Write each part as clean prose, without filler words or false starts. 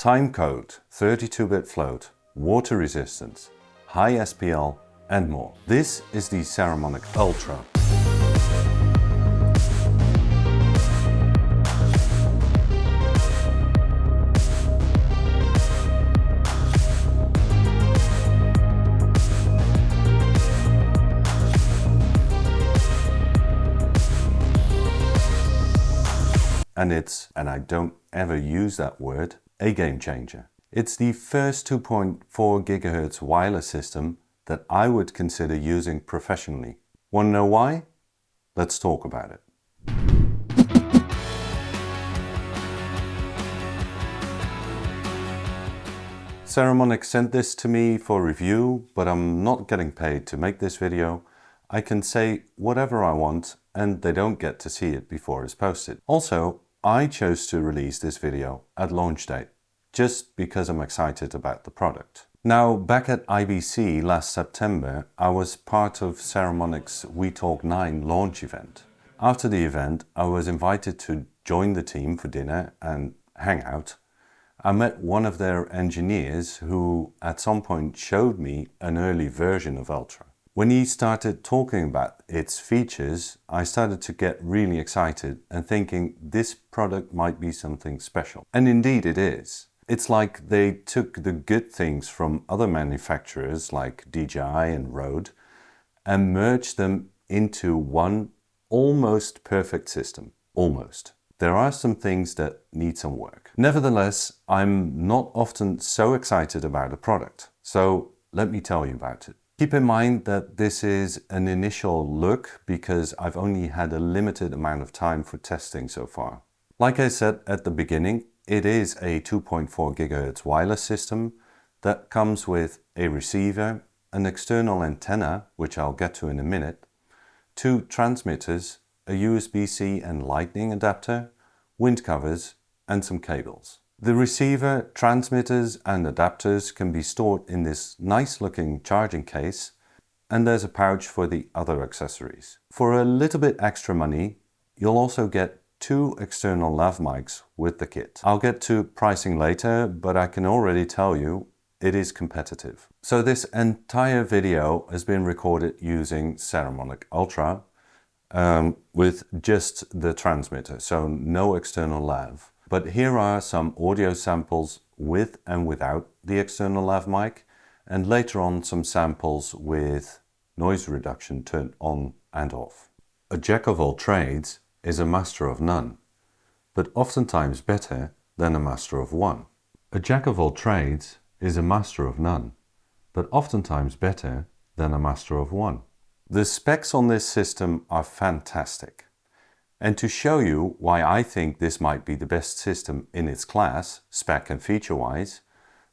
timecode, 32-bit float, water resistance, high SPL and more. This is the Saramonic ULTRA. And I don't ever use that word, a game changer. It's the first 2.4 GHz wireless system that I would consider using professionally. Want to know why? Let's talk about it. Saramonic sent this to me for review, but I'm not getting paid to make this video. I can say whatever I want and they don't get to see it before it's posted. Also, I chose to release this video at launch date, just because I'm excited about the product. Now, back at IBC last September, I was part of Saramonic's G9 launch event. After the event, I was invited to join the team for dinner and hang out. I met one of their engineers who at some point showed me an early version of Ultra. When he started talking about its features, I started to get really excited and thinking this product might be something special. And indeed it is. It's like they took the good things from other manufacturers like DJI and Rode and merged them into one almost perfect system. Almost. There are some things that need some work. Nevertheless, I'm not often so excited about a product. So let me tell you about it. Keep in mind that this is an initial look because I've only had a limited amount of time for testing so far. Like I said at the beginning, it is a 2.4 GHz wireless system that comes with a receiver, an external antenna, which I'll get to in a minute, 2 transmitters, a USB-C and Lightning adapter, wind covers and some cables. The receiver, transmitters and adapters can be stored in this nice looking charging case, and there's a pouch for the other accessories. For a little bit extra money, you'll also get 2 external lav mics with the kit. I'll get to pricing later, but I can already tell you it is competitive. So this entire video has been recorded using Saramonic ULTRA with just the transmitter, so no external lav. But here are some audio samples with and without the external lav mic, and later on some samples with noise reduction turned on and off. A jack of all trades is a master of none, but oftentimes better than a master of one. A jack of all trades is a master of none, but oftentimes better than a master of one. The specs on this system are fantastic. And to show you why I think this might be the best system in its class, spec and feature-wise,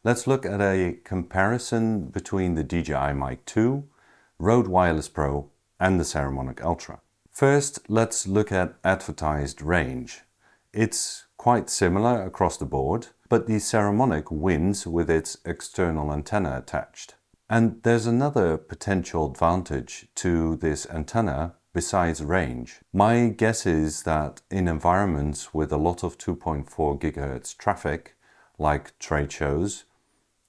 let's look at a comparison between the DJI Mic 2, Rode Wireless Pro and the Saramonic ULTRA. First, let's look at advertised range. It's quite similar across the board, but the Saramonic wins with its external antenna attached. And there's another potential advantage to this antenna besides range. My guess is that in environments with a lot of 2.4 GHz traffic, like trade shows,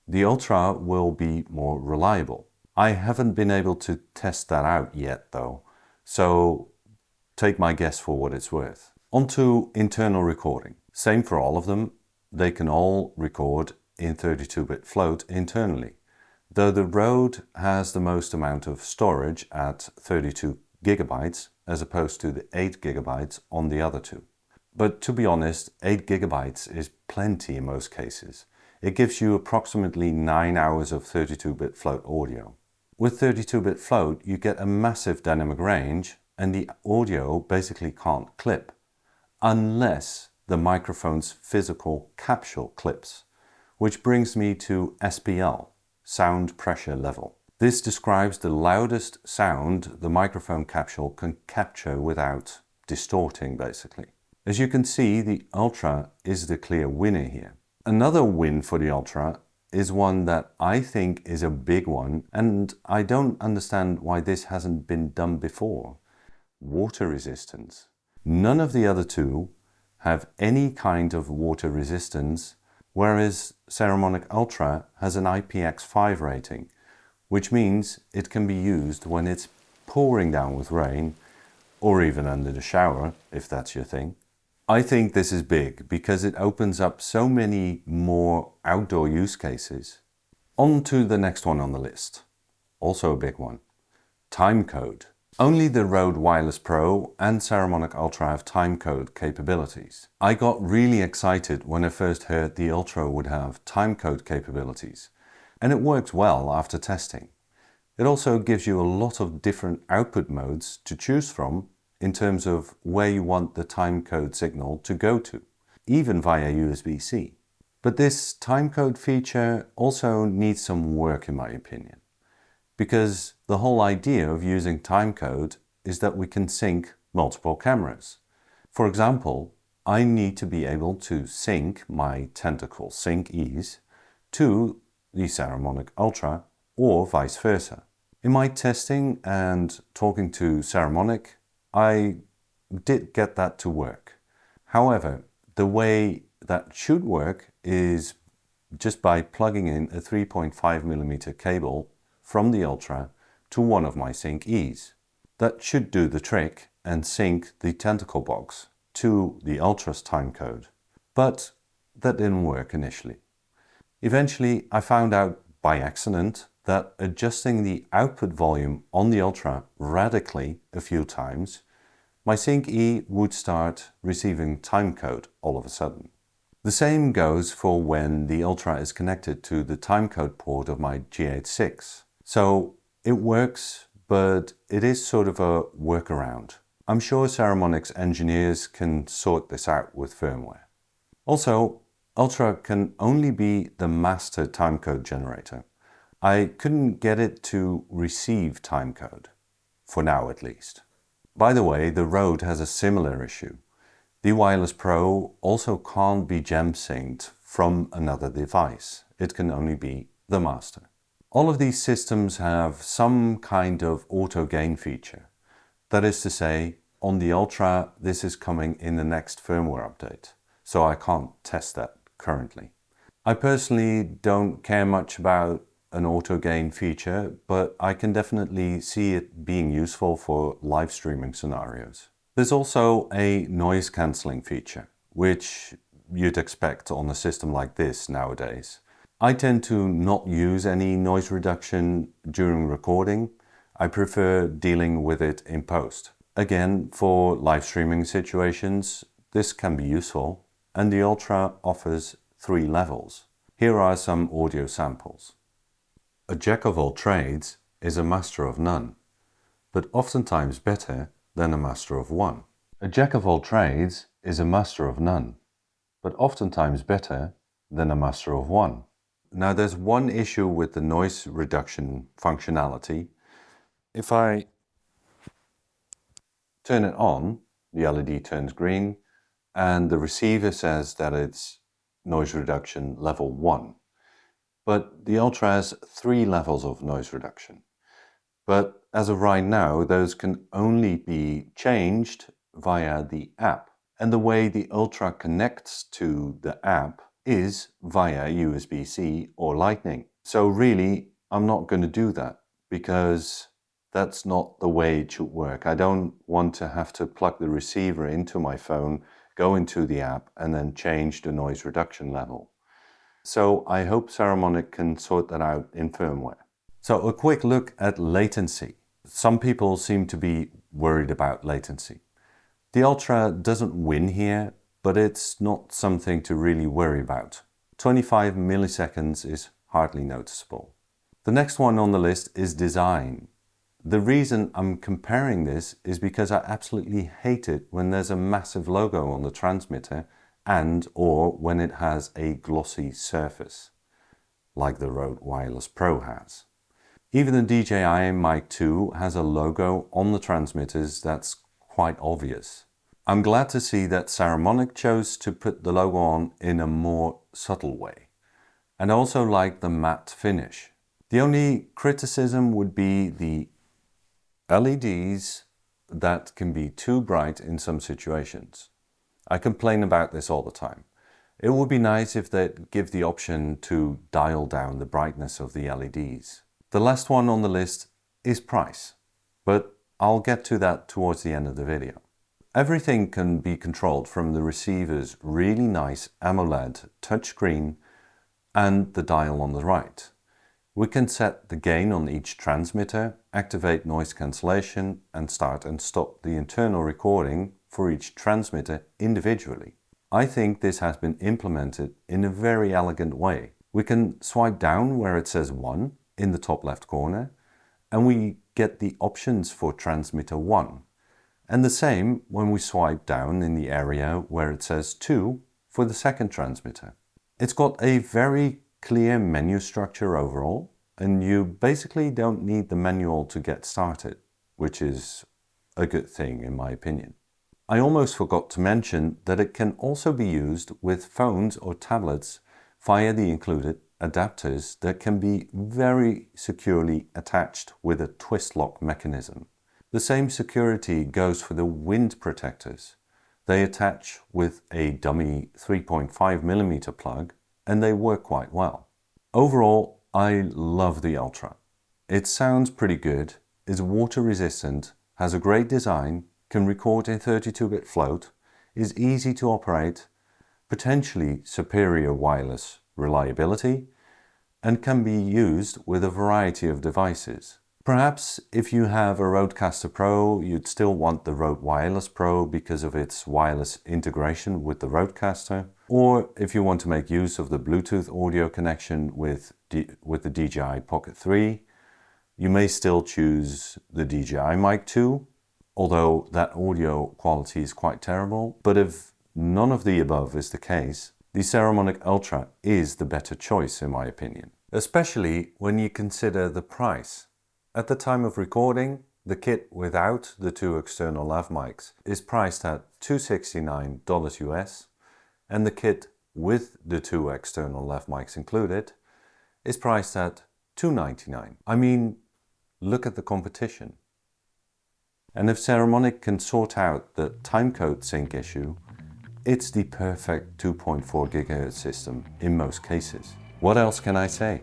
the Ultra will be more reliable. I haven't been able to test that out yet though, so take my guess for what it's worth. On to internal recording. Same for all of them, they can all record in 32-bit float internally, though the Rode has the most amount of storage at 32 GB as opposed to the 8 GB on the other two. But to be honest, 8 GB is plenty in most cases. It gives you approximately 9 hours of 32-bit float audio. With 32-bit float, you get a massive dynamic range and the audio basically can't clip, unless the microphone's physical capsule clips, which brings me to SPL, sound pressure level. This describes the loudest sound the microphone capsule can capture without distorting, basically. As you can see, the Ultra is the clear winner here. Another win for the Ultra is one that I think is a big one, and I don't understand why this hasn't been done before. Water resistance. None of the other two have any kind of water resistance whereas Saramonic ULTRA has an IPX5 rating, which means it can be used when it's pouring down with rain, or even under the shower, if that's your thing. I think this is big because it opens up so many more outdoor use cases. On to the next one on the list. Also a big one. Timecode. Only the Rode Wireless Pro and Saramonic ULTRA have timecode capabilities. I got really excited when I first heard the Ultra would have timecode capabilities, and it works well after testing. It also gives you a lot of different output modes to choose from in terms of where you want the timecode signal to go to, even via USB-C. But this timecode feature also needs some work in my opinion, because the whole idea of using timecode is that we can sync multiple cameras. For example, I need to be able to sync my Tentacle Sync Es to the Saramonic ULTRA or vice versa. In my testing and talking to Saramonic, I did get that to work. However, the way that should work is just by plugging in a 3.5mm cable from the Ultra to one of my Sync Es. That should do the trick and sync the Tentacle box to the Ultra's timecode. But that didn't work initially. Eventually I found out by accident that adjusting the output volume on the Ultra radically a few times, my Sync E would start receiving timecode all of a sudden. The same goes for when the Ultra is connected to the timecode port of my GH6. So it works, but it is sort of a workaround. I'm sure Saramonic's engineers can sort this out with firmware. Also, Ultra can only be the master timecode generator. I couldn't get it to receive timecode, for now at least. By the way, the Rode has a similar issue. The Wireless Pro also can't be gem synced from another device. It can only be the master. All of these systems have some kind of AutoGain feature. That is to say, on the Ultra, this is coming in the next firmware update, so I can't test that currently. I personally don't care much about an AutoGain feature, but I can definitely see it being useful for live streaming scenarios. There's also a noise cancelling feature, which you'd expect on a system like this nowadays. I tend to not use any noise reduction during recording. I prefer dealing with it in post. Again, for live streaming situations, this can be useful, and the Ultra offers 3 levels. Here are some audio samples. A jack of all trades is a master of none, but oftentimes better than a master of one. A jack of all trades is a master of none, but oftentimes better than a master of one. Now there's one issue with the noise reduction functionality. If I turn it on, the LED turns green and the receiver says that it's noise reduction level 1. But the Ultra has 3 levels of noise reduction. But as of right now, those can only be changed via the app. And the way the Ultra connects to the app is via USB-C or Lightning. So really, I'm not going to do that because that's not the way it should work. I don't want to have to plug the receiver into my phone, go into the app and then change the noise reduction level. So I hope Saramonic can sort that out in firmware. So a quick look at latency. Some people seem to be worried about latency. The Ultra doesn't win here, but it's not something to really worry about. 25 milliseconds is hardly noticeable. The next one on the list is design. The reason I'm comparing this is because I absolutely hate it when there's a massive logo on the transmitter and/or when it has a glossy surface, like the Rode Wireless Pro has. Even the DJI Mic 2 has a logo on the transmitters that's quite obvious. I'm glad to see that Saramonic chose to put the logo on in a more subtle way. And I also like the matte finish. The only criticism would be the LEDs that can be too bright in some situations. I complain about this all the time. It would be nice if they'd give the option to dial down the brightness of the LEDs. The last one on the list is price, but I'll get to that towards the end of the video. Everything can be controlled from the receiver's really nice AMOLED touchscreen and the dial on the right. We can set the gain on each transmitter, activate noise cancellation, and start and stop the internal recording for each transmitter individually. I think this has been implemented in a very elegant way. We can swipe down where it says 1 in the top left corner, and we get the options for transmitter 1. And the same when we swipe down in the area where it says 2 for the second transmitter. It's got a very clear menu structure overall, and you basically don't need the manual to get started, which is a good thing in my opinion. I almost forgot to mention that it can also be used with phones or tablets via the included adapters that can be very securely attached with a twist lock mechanism. The same security goes for the wind protectors. They attach with a dummy 3.5mm plug and they work quite well. Overall, I love the Ultra. It sounds pretty good, is water resistant, has a great design, can record in 32-bit float, is easy to operate, potentially superior wireless reliability, and can be used with a variety of devices. Perhaps if you have a Rodecaster Pro, you'd still want the Rode Wireless Pro because of its wireless integration with the Rodecaster, or if you want to make use of the Bluetooth audio connection with the DJI Pocket 3, you may still choose the DJI Mic 2, although that audio quality is quite terrible. But if none of the above is the case, the Saramonic ULTRA is the better choice in my opinion, especially when you consider the price. At the time of recording, the kit without the 2 external lav mics is priced at $269 US, and the kit with the 2 external lav mics included is priced at $299. I mean, look at the competition. And if Saramonic can sort out the timecode sync issue, it's the perfect 2.4 GHz system in most cases. What else can I say?